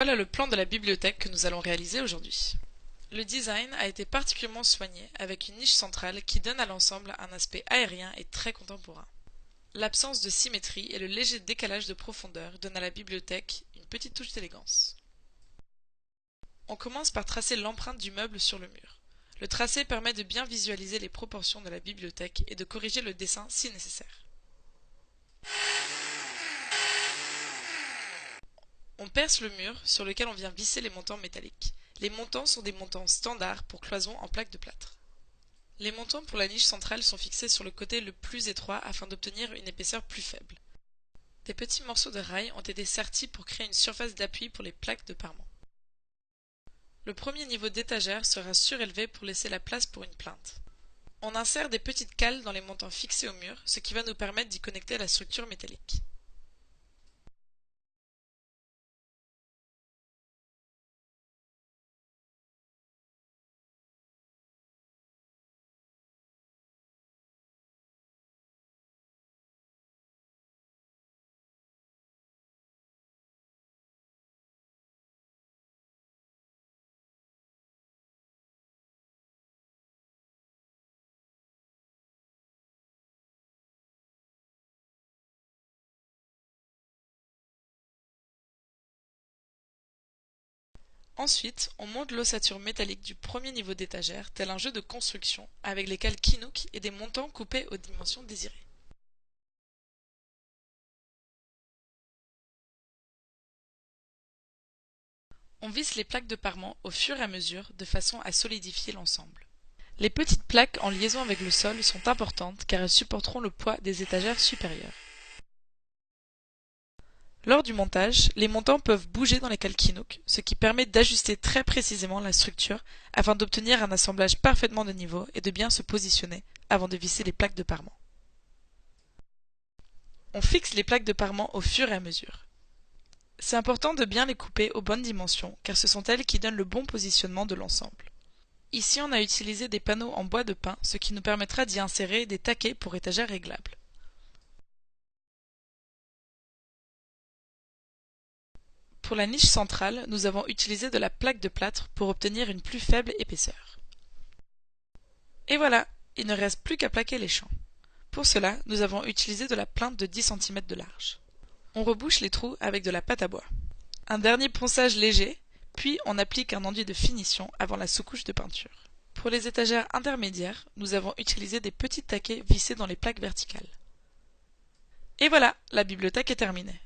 Voilà le plan de la bibliothèque que nous allons réaliser aujourd'hui. Le design a été particulièrement soigné avec une niche centrale qui donne à l'ensemble un aspect aérien et très contemporain. L'absence de symétrie et le léger décalage de profondeur donnent à la bibliothèque une petite touche d'élégance. On commence par tracer l'empreinte du meuble sur le mur. Le tracé permet de bien visualiser les proportions de la bibliothèque et de corriger le dessin si nécessaire. On perce le mur sur lequel on vient visser les montants métalliques. Les montants sont des montants standards pour cloisons en plaque de plâtre. Les montants pour la niche centrale sont fixés sur le côté le plus étroit afin d'obtenir une épaisseur plus faible. Des petits morceaux de rail ont été sertis pour créer une surface d'appui pour les plaques de parement. Le premier niveau d'étagère sera surélevé pour laisser la place pour une plinthe. On insère des petites cales dans les montants fixés au mur, ce qui va nous permettre d'y connecter la structure métallique. Ensuite, on monte l'ossature métallique du premier niveau d'étagère, tel un jeu de construction, avec les cales Kinook et des montants coupés aux dimensions désirées. On visse les plaques de parement au fur et à mesure de façon à solidifier l'ensemble. Les petites plaques en liaison avec le sol sont importantes car elles supporteront le poids des étagères supérieures. Lors du montage, les montants peuvent bouger dans les cales Kinook, ce qui permet d'ajuster très précisément la structure afin d'obtenir un assemblage parfaitement de niveau et de bien se positionner avant de visser les plaques de parement. On fixe les plaques de parement au fur et à mesure. C'est important de bien les couper aux bonnes dimensions car ce sont elles qui donnent le bon positionnement de l'ensemble. Ici on a utilisé des panneaux en bois de pin, ce qui nous permettra d'y insérer des taquets pour étagères réglables. Pour la niche centrale, nous avons utilisé de la plaque de plâtre pour obtenir une plus faible épaisseur. Et voilà, il ne reste plus qu'à plaquer les champs. Pour cela, nous avons utilisé de la plinthe de 10 cm de large. On rebouche les trous avec de la pâte à bois. Un dernier ponçage léger, puis on applique un enduit de finition avant la sous-couche de peinture. Pour les étagères intermédiaires, nous avons utilisé des petits taquets vissés dans les plaques verticales. Et voilà, la bibliothèque est terminée.